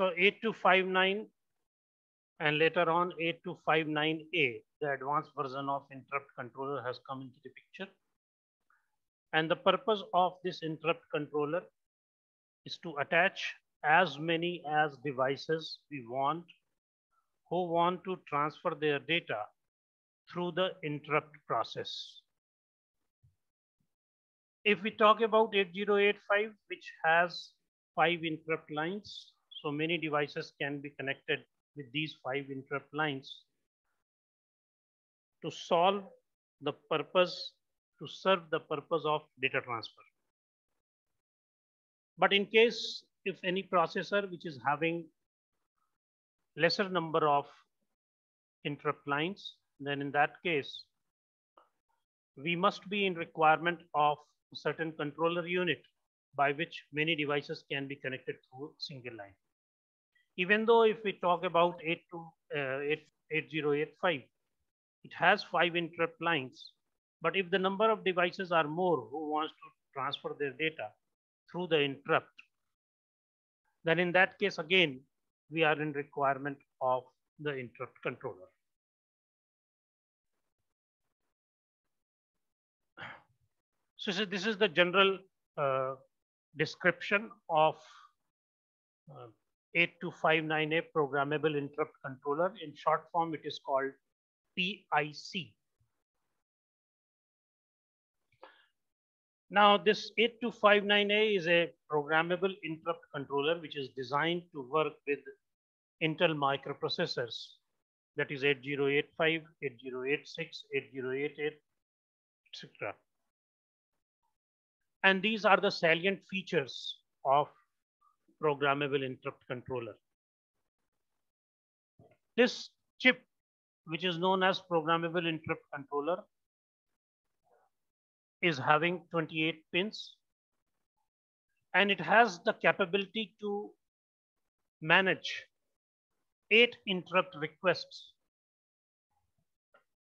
So 8259 and later on 8259A, the advanced version of interrupt controller has come into the picture. And the purpose of this interrupt controller is to attach as many as devices we want who want to transfer their data through the interrupt process. If we talk about 8085, which has 5 interrupt lines, so many devices can be connected with these 5 interrupt lines to solve the purpose, to serve the purpose of data transfer. But in case if any processor which is having lesser number of interrupt lines, then in that case, we must be in requirement of a certain controller unit by which many devices can be connected through a single line. Even though if we talk about 8085, it has 5 interrupt lines, but if the number of devices are more who wants to transfer their data through the interrupt, then in that case again, we are in requirement of the interrupt controller. So this is the general description of 8259A programmable interrupt controller. In short form, it is called PIC. Now, this 8259A is a programmable interrupt controller which is designed to work with Intel microprocessors, that is 8085, 8086, 8088, etc. And these are the salient features of programmable interrupt controller. This chip, which is known as programmable interrupt controller, is having 28 pins, and it has the capability to manage 8 interrupt requests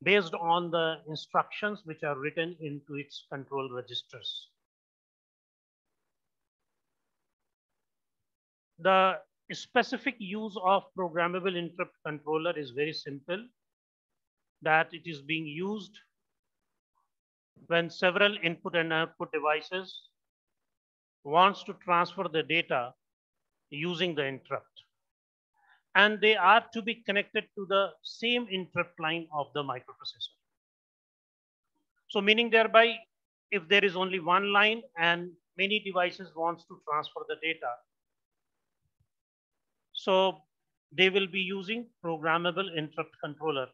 based on the instructions which are written into its control registers. The specific use of programmable interrupt controller is very simple, that it is being used when several input and output devices wants to transfer the data using the interrupt. And they are to be connected to the same interrupt line of the microprocessor. So meaning thereby, if there is only one line and many devices wants to transfer the data, so they will be using programmable interrupt controller.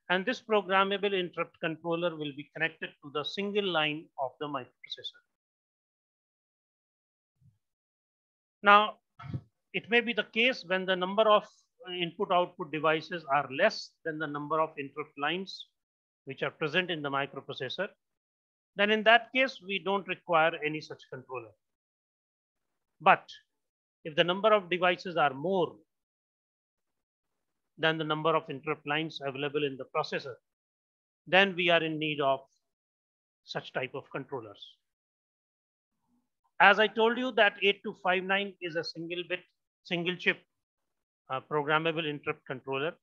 And this programmable interrupt controller will be connected to the single line of the microprocessor. Now, it may be the case when the number of input output devices are less than the number of interrupt lines which are present in the microprocessor. Then in that case, we don't require any such controller. But if the number of devices are more than the number of interrupt lines available in the processor, then we are in need of such type of controllers. As I told you that 8259 is a single bit, single chip programmable interrupt controller,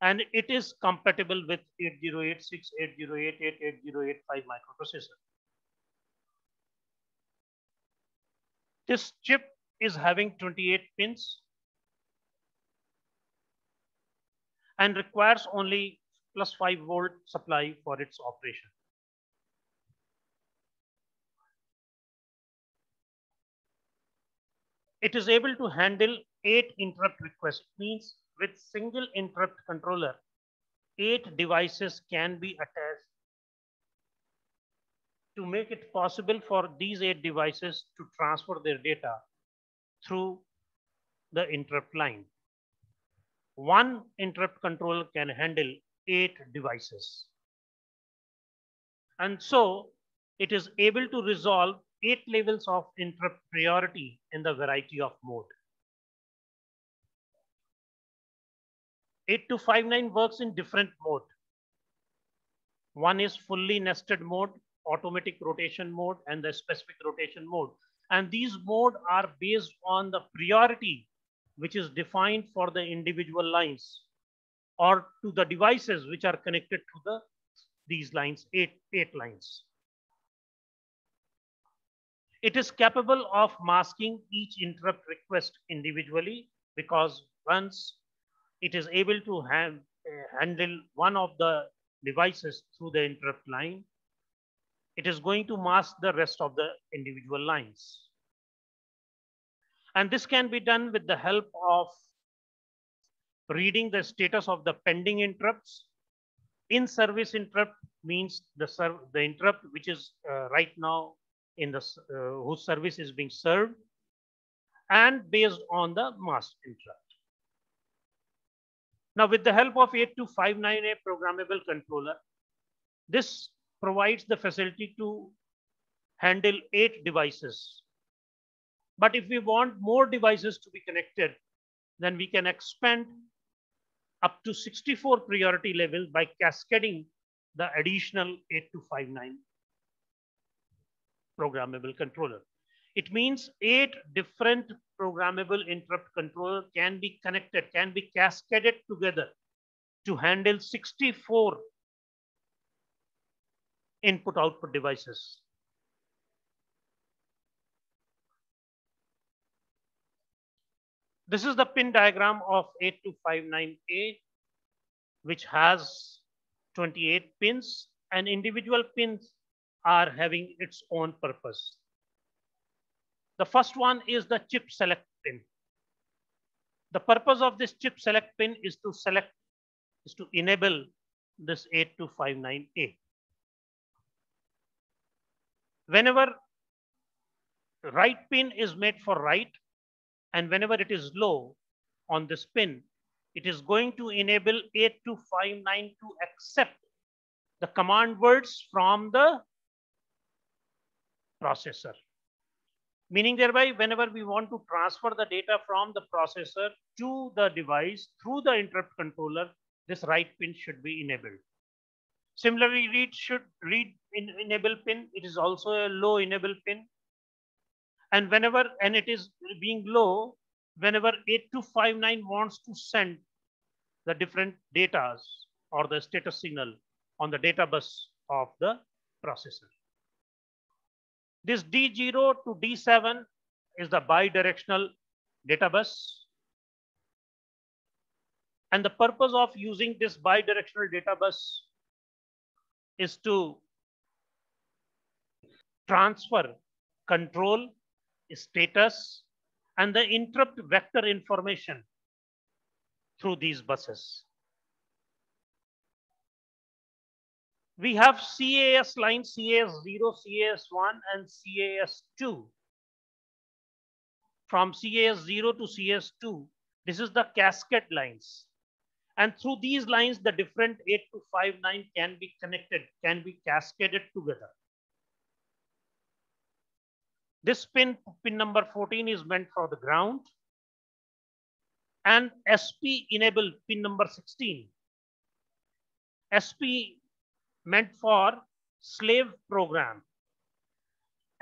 and it is compatible with 8086, 8088, 8085 microprocessor. This chip is having 28 pins and requires only plus 5-volt supply for its operation. It is able to handle 8 interrupt requests. It means with single interrupt controller, 8 devices can be attached to make it possible for these 8 devices to transfer their data through the interrupt line. One interrupt controller can handle 8 devices. And so it is able to resolve 8 levels of interrupt priority in the variety of mode. 8259 works in different mode. One is fully nested mode, automatic rotation mode, and the specific rotation mode. And these modes are based on the priority which is defined for the individual lines or to the devices which are connected to these lines, eight lines. It is capable of masking each interrupt request individually, because once it is able to handle one of the devices through the interrupt line, it is going to mask the rest of the individual lines. And this can be done with the help of reading the status of the pending interrupts. In service interrupt means the interrupt which is right now in the whose service is being served, and based on the masked interrupt. Now, with the help of 8259A programmable controller, this provides the facility to handle 8 devices. But if we want more devices to be connected, then we can expand up to 64 priority levels by cascading the additional 8259 programmable controller. It means 8 different programmable interrupt controller can be connected, can be cascaded together to handle 64 input output devices. This is the pin diagram of 8259A, which has 28 pins, and individual pins are having its own purpose. The first one is the chip select pin. The purpose of this chip select pin is to enable this 8259A. Whenever right pin is made for write, and whenever it is low on this pin, it is going to enable 8259 to accept the command words from the processor. Meaning thereby, whenever we want to transfer the data from the processor to the device through the interrupt controller, this write pin should be enabled. Similarly, read enable pin. It is also a low enable pin. And it is being low, whenever 8259 wants to send the different data or the status signal on the data bus of the processor. This D0 to D7 is the bidirectional data bus. And the purpose of using this bidirectional data bus is to transfer control, status, and the interrupt vector information through these buses. We have CAS lines, CAS0, CAS1, and CAS2. From CAS0 to CAS2, this is the cascade lines. And through these lines, the different 8259 can be connected, can be cascaded together. This pin number 14 is meant for the ground, and SP enable pin number 16. SP meant for slave program,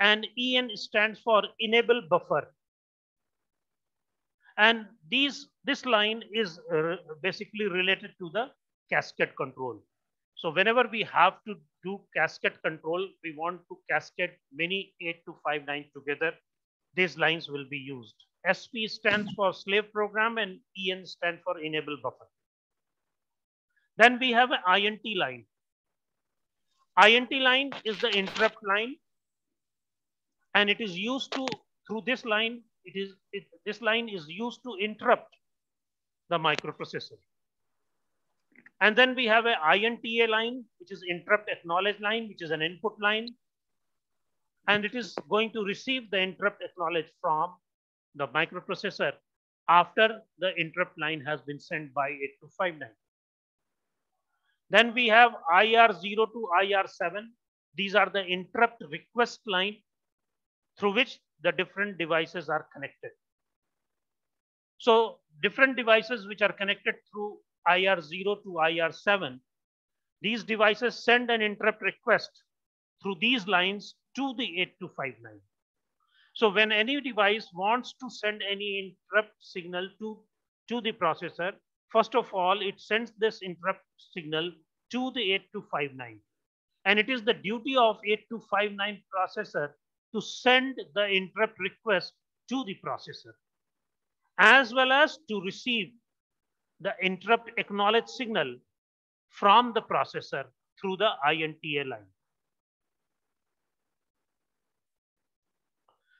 and EN stands for enable buffer. And this line is basically related to the cascade control. So whenever we have to do cascade control, we want to cascade many 8259 together, these lines will be used. SP stands for slave program and EN stands for enable buffer. Then we have an INT line. INT line is the interrupt line, and it is used to, through this line, this line is used to interrupt the microprocessor. And then we have a INTA line, which is interrupt acknowledge line, which is an input line. And it is going to receive the interrupt acknowledge from the microprocessor after the interrupt line has been sent by 8259. Then we have IR0 to IR7. These are the interrupt request line through which the different devices are connected. So different devices which are connected through IR0 to IR7, these devices send an interrupt request through these lines to the 8259. So when any device wants to send any interrupt signal to the processor, first of all, it sends this interrupt signal to the 8259. And it is the duty of 8259 processor to send the interrupt request to the processor, as well as to receive the interrupt acknowledge signal from the processor through the INTA line.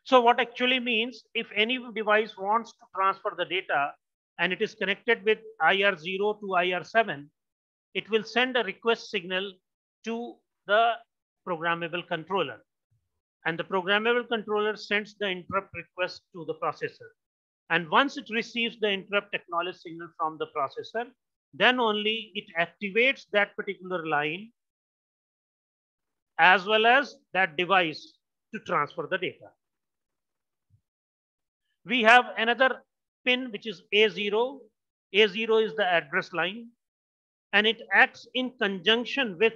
So what actually means, if any device wants to transfer the data and it is connected with IR0 to IR7, it will send a request signal to the programmable controller. And the programmable controller sends the interrupt request to the processor. And once it receives the interrupt acknowledge signal from the processor, then only it activates that particular line as well as that device to transfer the data. We have another pin which is A0. A0 is the address line, and it acts in conjunction with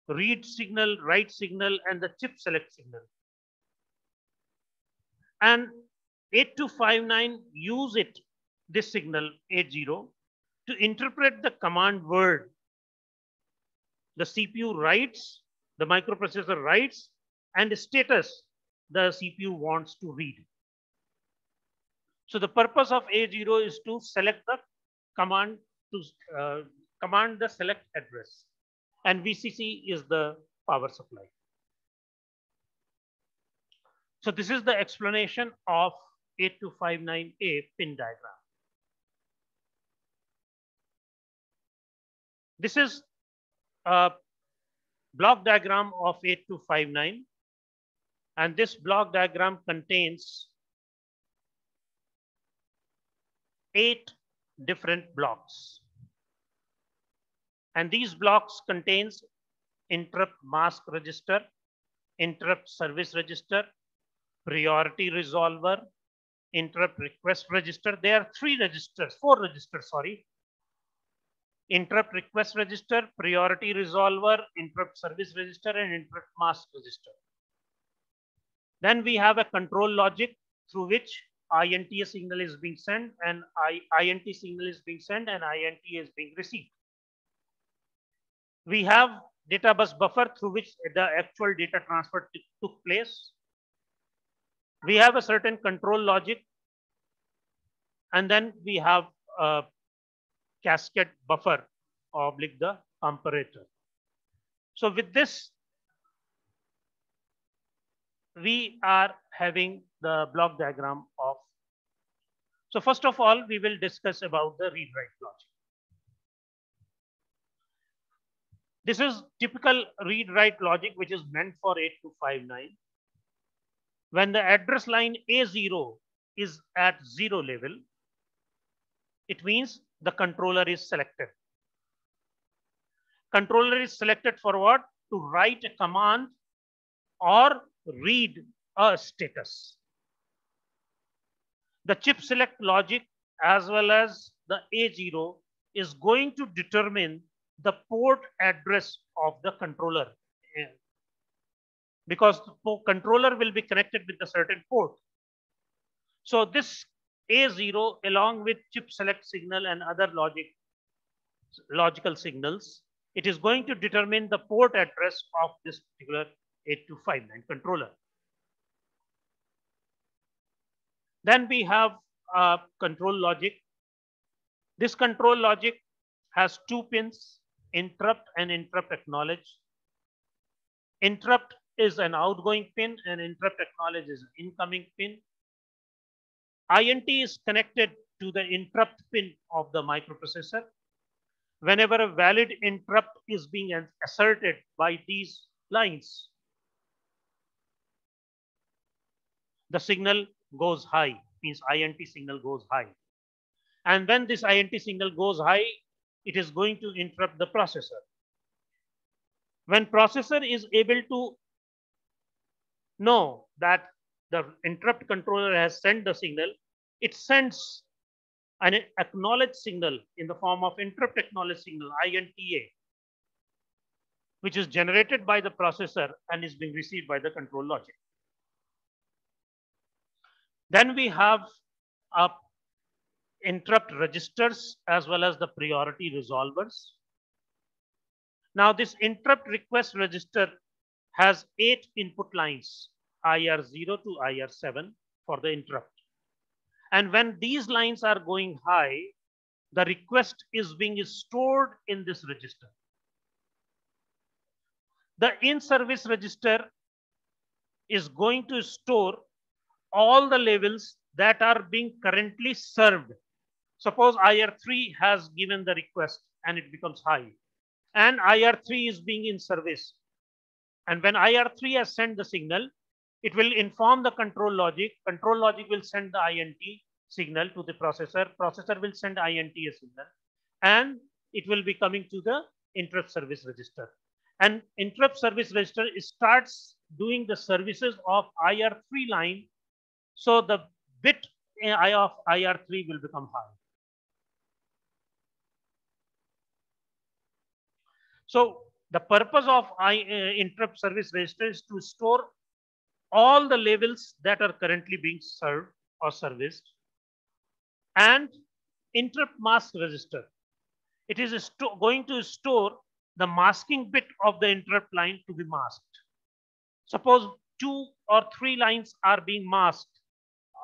read signal, write signal, and the chip select signal. And 8259 use this signal A0 to interpret the command word. The CPU writes, the microprocessor writes, and status the CPU wants to read. So the purpose of A0 is to select the command to command the select address, and VCC is the power supply. So this is the explanation of 8259A pin diagram. This is a block diagram of 8259, and this block diagram contains 8 different blocks. And these blocks contains interrupt mask register, interrupt service register, priority resolver, interrupt request register. There are 4 registers, sorry. Interrupt request register, priority resolver, interrupt service register, and interrupt mask register. Then we have a control logic through which INTA signal is being sent, and INT signal is being sent, and INTA is being received. We have data bus buffer through which the actual data transfer took place. We have a certain control logic, and then we have a cascade buffer oblique the comparator. So with this, we are having the block diagram of. So first of all, we will discuss about the read-write logic. This is typical read-write logic which is meant for 8259. When the address line A0 is at 0 level, it means the controller is selected. Controller is selected for what? To write a command or read a status. The chip select logic as well as the A0 is going to determine the port address of the controller, because the controller will be connected with a certain port. So this A0 along with chip select signal and other logical signals, it is going to determine the port address of this particular 8259 controller. Then we have control logic. This control logic has 2 pins, interrupt and interrupt acknowledge. Interrupt is an outgoing pin and interrupt acknowledge is an incoming pin. INT is connected to the interrupt pin of the microprocessor. Whenever a valid interrupt is being asserted by these lines, the signal goes high, means INT signal goes high. And when this INT signal goes high, it is going to interrupt the processor. When processor is able to know that the interrupt controller has sent the signal, it sends an acknowledge signal in the form of interrupt acknowledge signal, INTA, which is generated by the processor and is being received by the control logic. Then we have interrupt registers as well as the priority resolvers. Now this interrupt request register has 8 input lines, IR0 to IR7 for the interrupt. And when these lines are going high, the request is being stored in this register. The in-service register is going to store all the levels that are being currently served. Suppose IR3 has given the request and it becomes high, and IR3 is being in service. And when IR3 has sent the signal, it will inform the control logic. Control logic will send the INT signal to the processor. Processor will send INT a signal, and it will be coming to the interrupt service register. And interrupt service register starts doing the services of IR3 line. So the bit of IR3 will become high. So the purpose of interrupt service register is to store all the levels that are currently being served or serviced. And interrupt mask register, it is going to store the masking bit of the interrupt line to be masked. Suppose 2 or 3 lines are being masked,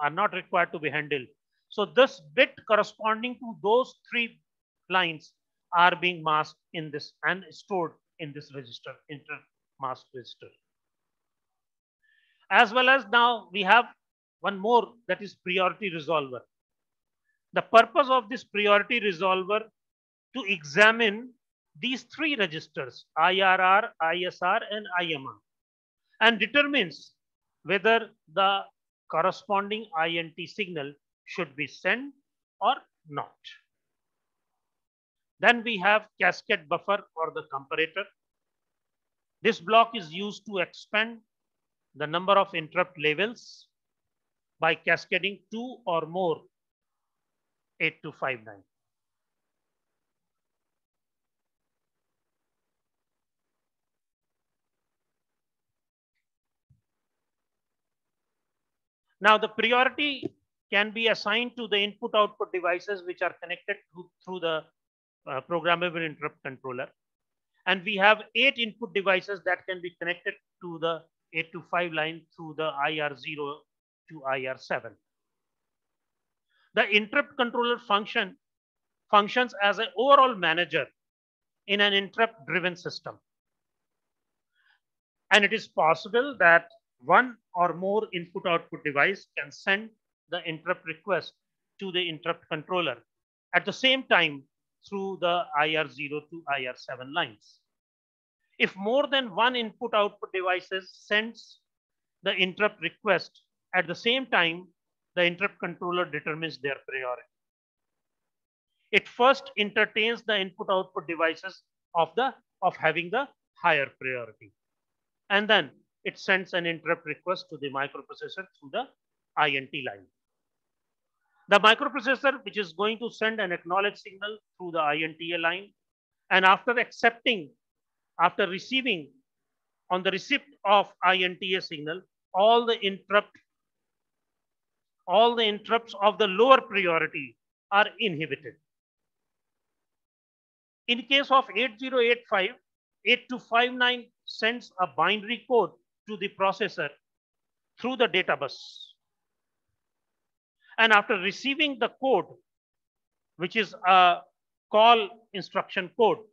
are not required to be handled. So this bit corresponding to those 3 lines are being masked in this and stored in this register, interrupt mask register. As well as now we have one more, that is priority resolver. The purpose of this priority resolver to examine these 3 registers, IRR, ISR, and IMR, and determines whether the corresponding INT signal should be sent or not. Then we have cascade buffer or the comparator. This block is used to expand the number of interrupt levels by cascading 2 or more 8259. Now the priority can be assigned to the input output devices which are connected through the programmable interrupt controller. And we have 8 input devices that can be connected to the 825 line through the IR0 to IR7. The interrupt controller functions as an overall manager in an interrupt driven system. And it is possible that one or more input output device can send the interrupt request to the interrupt controller at the same time through the IR0 to IR7 lines. If more than one input output devices sends the interrupt request at the same time, the interrupt controller determines their priority. It first entertains the input output devices of having the higher priority, and then it sends an interrupt request to the microprocessor through the INT line. The microprocessor, which is going to send an acknowledge signal through the INTA line, and after receiving on the receipt of INTA signal, all the interrupts of the lower priority are inhibited. In case of 8085, 8259 sends a binary code to the processor through the data bus. And after receiving the code, which is a call instruction code,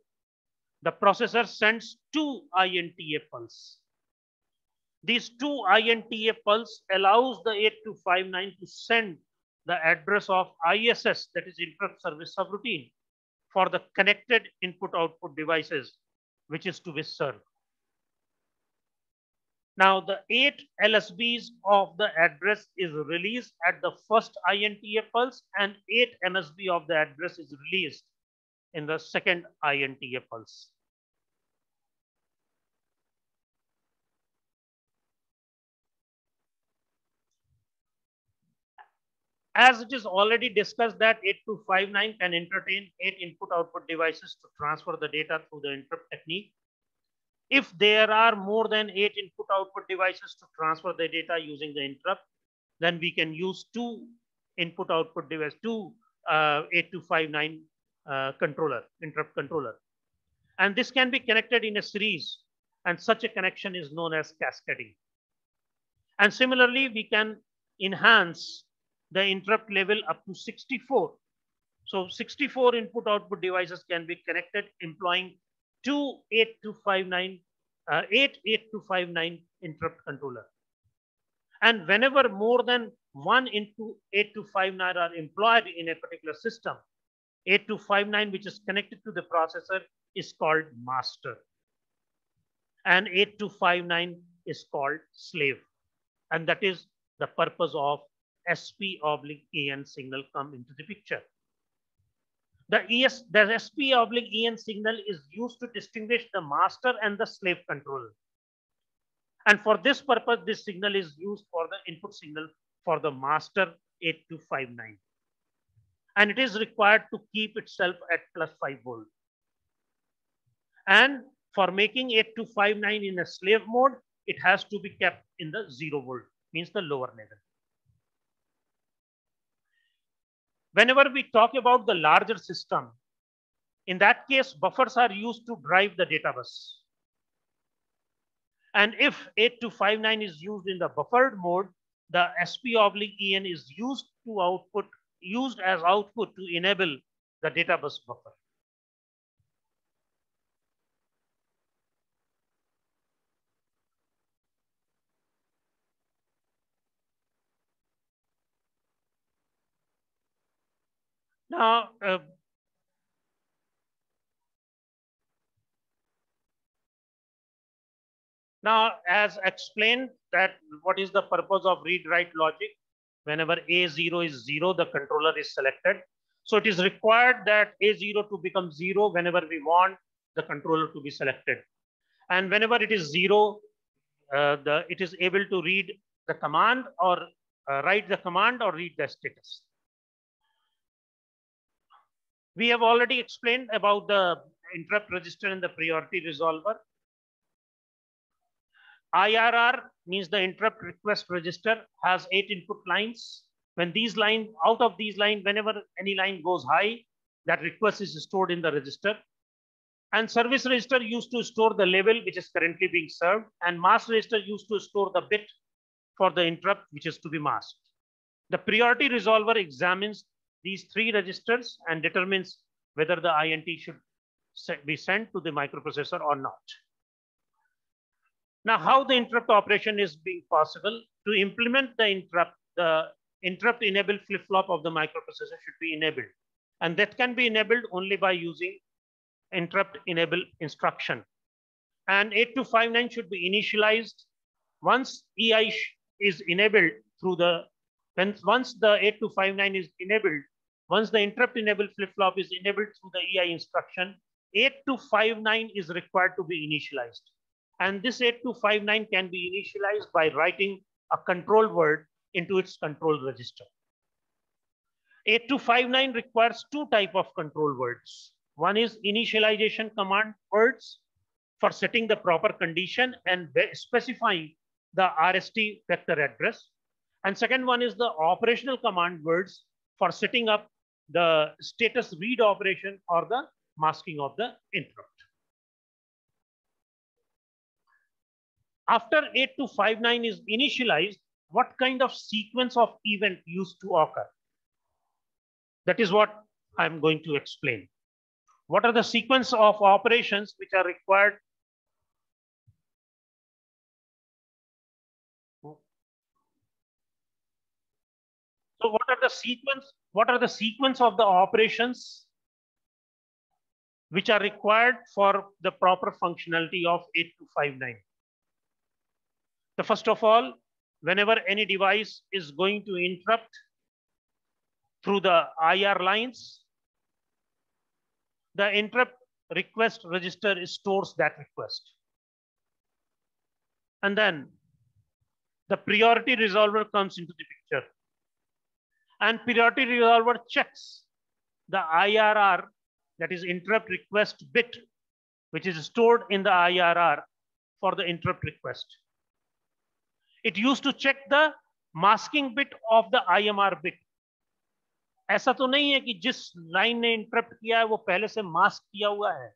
the processor sends 2 INTA pulse. These 2 INTA pulse allows the 8259 to send the address of ISS, that is interrupt service subroutine, for the connected input output devices, which is to be served. Now the 8 LSBs of the address is released at the first INTA pulse, and 8 MSB of the address is released in the second INTA pulse. As it is already discussed that 8259 can entertain 8 input output devices to transfer the data through the interrupt technique. If there are more than 8 input output devices to transfer the data using the interrupt, then we can use two input output device, two 8259 controller, interrupt controller. And this can be connected in a series, and such a connection is known as cascading. And similarly, we can enhance the interrupt level up to 64. So 64 input output devices can be connected employing two 8259 interrupt controller. And whenever more than one into 8259 are employed in a particular system, 8259 which is connected to the processor is called master, and 8259 is called slave. And that is the purpose of SP/EN signal come into the picture. The SP/EN signal is used to distinguish the master and the slave controller. And for this purpose, this signal is used for the input signal for the master 8259. And it is required to keep itself at +5 volt. And for making 8259 in a slave mode, it has to be kept in the 0 volt, means the lower level. Whenever we talk about the larger system, in that case, buffers are used to drive the data bus. And if 8259 is used in the buffered mode, the SP/EN is used as output to enable the data bus buffer. Now, as explained, that what is the purpose of read-write logic? Whenever A0 is 0, the controller is selected. So it is required that A0 to become 0 whenever we want the controller to be selected. And whenever it is 0, it is able to read the command or write the command or read the status. We have already explained about the interrupt register and the priority resolver. IRR means the interrupt request register has 8 input lines. When these lines, out of these lines, whenever any line goes high, that request is stored in the register. And service register used to store the level which is currently being served, and mask register used to store the bit for the interrupt which is to be masked. The priority resolver examines these 3 registers and determines whether the INT should be sent to the microprocessor or not. Now, how the interrupt operation is being possible? To implement the interrupt enable flip-flop of the microprocessor should be enabled. And that can be enabled only by using interrupt enable instruction. And 8259 should be initialized once EI is enabled through the, once the 8259 is enabled, once the interrupt enable flip-flop is enabled through the EI instruction, 8259 is required to be initialized. And this 8259 can be initialized by writing a control word into its control register. 8259 requires 2 types of control words. One is initialization command words for setting the proper condition and specifying the RST vector address. And second one is the operational command words for setting up the status read operation or the masking of the interrupt. After 8259 is initialized, what kind of sequence of event used to occur? That is what I'm going to explain. What are the sequence of operations which are required? So what are the sequence of the operations which are required for the proper functionality of 8259? So first of all, whenever any device is going to interrupt through the IR lines, the interrupt request register stores that request. And then the priority resolver comes into the picture. And priority resolver checks the IRR, that is interrupt request bit, which is stored in the IRR for the interrupt request. It used to check the masking bit of the IMR bit. ऐसा तो नहीं है कि जिस line ने interrupt किया है वो पहले से मास्क किया हुआ है,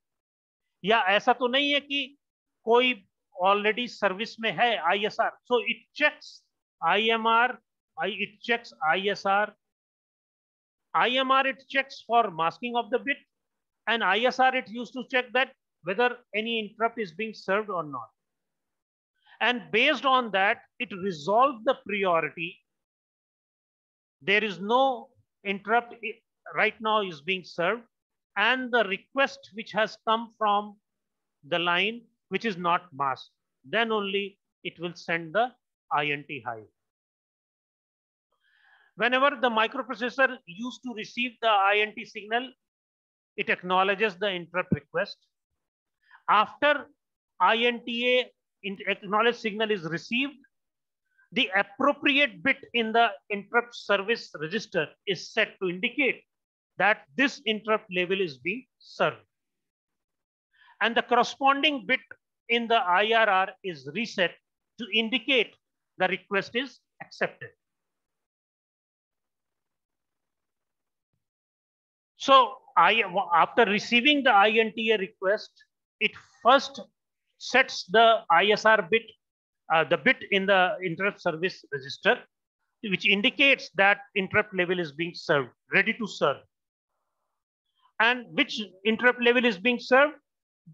या ऐसा तो नहीं है कि कोई ऑलरेडी सर्विस में है ISR। So it checks IMR, it checks ISR. IMR it checks for masking of the bit, and ISR it used to check that whether any interrupt is being served or not. And based on that, it resolved the priority. There is no interrupt right now is being served, and the request which has come from the line which is not masked, then only it will send the INT high. Whenever the microprocessor used to receive the INT signal, it acknowledges the interrupt request. After INTA acknowledged signal is received, the appropriate bit in the interrupt service register is set to indicate that this interrupt level is being served. And the corresponding bit in the IRR is reset to indicate the request is accepted. So after receiving the INTA request, it first sets the ISR bit, the bit in the interrupt service register, which indicates that interrupt level is being served, ready to serve. And which interrupt level is being served?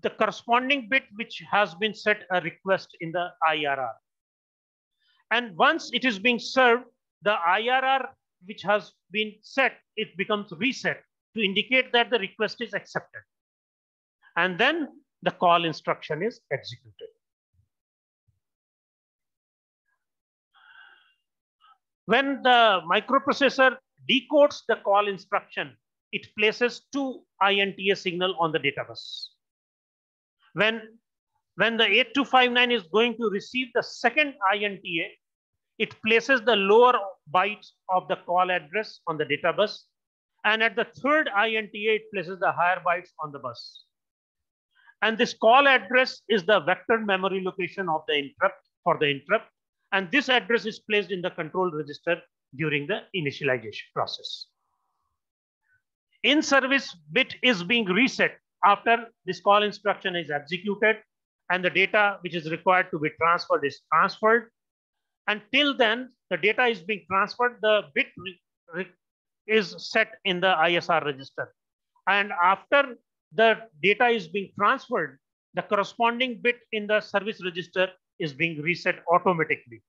The corresponding bit which has been set a request in the IRR. And once it is being served, the IRR which has been set, it becomes reset to indicate that the request is accepted. And then the call instruction is executed. When the microprocessor decodes the call instruction, it places two INTA signal on the data bus. When the 8259 is going to receive the second INTA, it places the lower bytes of the call address on the data bus. And at the third INTA, it places the higher bytes on the bus. And this call address is the vector memory location of the interrupt for the interrupt. And this address is placed in the control register during the initialization process. In-service bit is being reset after this call instruction is executed, and the data which is required to be transferred is transferred. Until then, the data is being transferred, the bit is set in the ISR register. And after the data is being transferred, the corresponding bit in the service register is being reset automatically.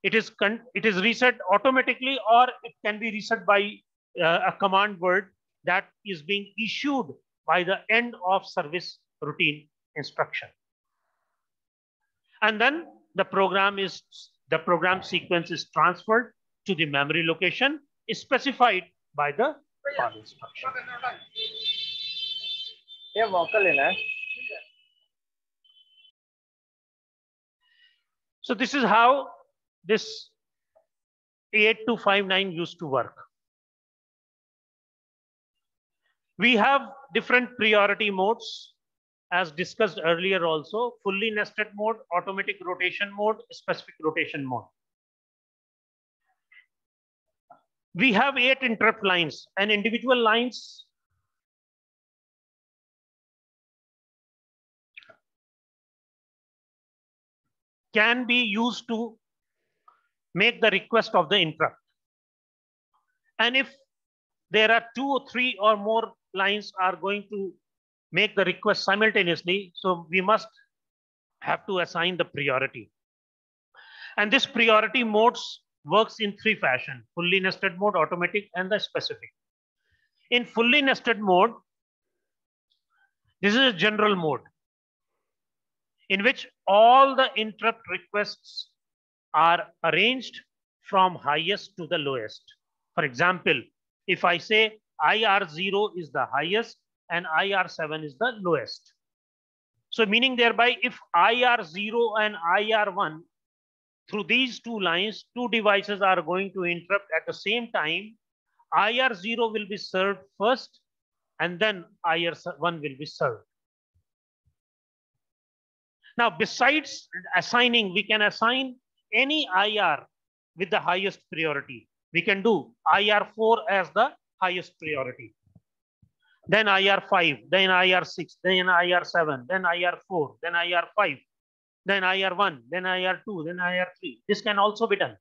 It is reset automatically, or it can be reset by a command word that is being issued by the end of service routine instruction. And then the program sequence is transferred to the memory location specified by the call instruction. ये vocal लेना है. So this is how this 8259 used to work. We have different priority modes as discussed earlier also: fully nested mode, automatic rotation mode, specific rotation mode. We have 8 interrupt lines, and individual lines can be used to make the request of the interrupt. And if there are 2 or 3 or more lines are going to make the request simultaneously, so we must have to assign the priority. And this priority modes works in 3 fashion: fully nested mode, automatic, and the specific. In fully nested mode, this is a general mode in which all the interrupt requests are arranged from highest to the lowest. For example, if I say IR0 is the highest and IR7 is the lowest. So meaning thereby, if IR0 and IR1, through these 2 lines, 2 devices are going to interrupt at the same time, IR0 will be served first, and then IR1 will be served. Now, besides assigning, we can assign any IR with the highest priority. We can do IR4 as the highest priority. Then IR5, then IR6, then IR7, then IR4, then IR5, then IR1, then IR2, then IR3. This can also be done.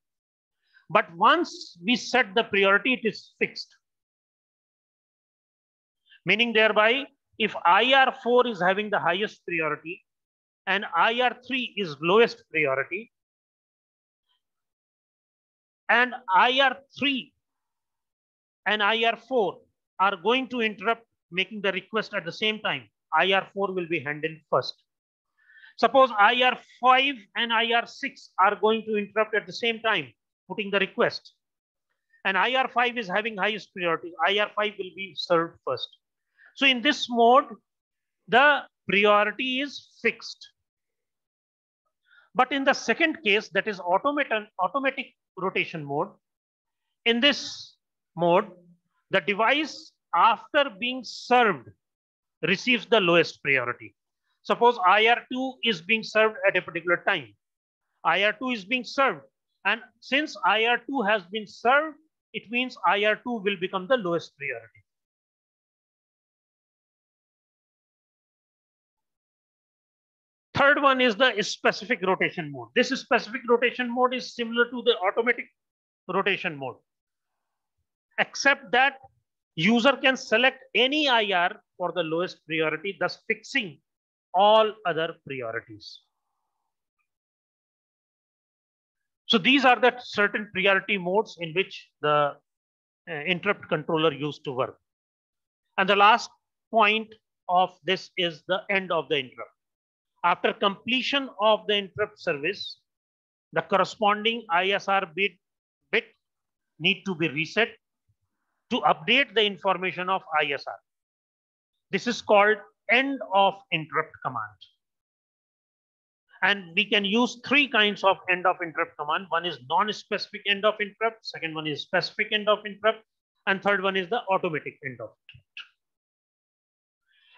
But once we set the priority, it is fixed. Meaning thereby, if IR4 is having the highest priority and IR3 is lowest priority, and IR3 and IR4 are going to interrupt making the request at the same time, IR4 will be handled first. Suppose IR5 and IR6 are going to interrupt at the same time, putting the request, and IR5 is having highest priority, IR5 will be served first. So in this mode, the priority is fixed. But in the second case, that is automatic rotation mode, in this mode, the device after being served receives the lowest priority. Suppose IR2 is being served at a particular time. IR2 is being served. And since IR2 has been served, it means IR2 will become the lowest priority. Third one is the specific rotation mode. This specific rotation mode is similar to the automatic rotation mode, except that user can select any IR for the lowest priority, thus fixing all other priorities. So these are the certain priority modes in which the interrupt controller used to work. And the last point of this is the end of the interrupt. After completion of the interrupt service, the corresponding ISR bit need to be reset to update the information of ISR. This is called end of interrupt command. And we can use three kinds of end of interrupt command. One is non-specific end of interrupt, second one is specific end of interrupt, and third one is the automatic end of interrupt.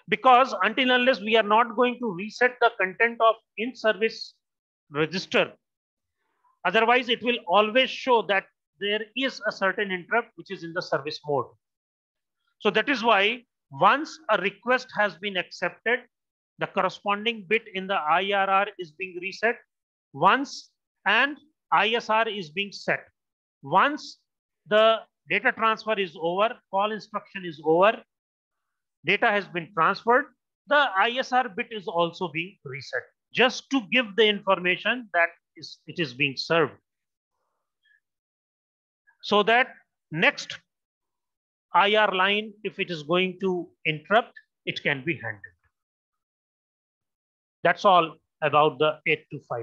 Because until unless we are not going to reset the content of in-service register, otherwise it will always show that there is a certain interrupt which is in the service mode. So that is why once a request has been accepted, the corresponding bit in the IRR is being reset once, and ISR is being set. Once the data transfer is over, call instruction is over, data has been transferred, the ISR bit is also being reset, just to give the information that it is being served, so that next IR line, if it is going to interrupt, it can be handled. That's all about the 825.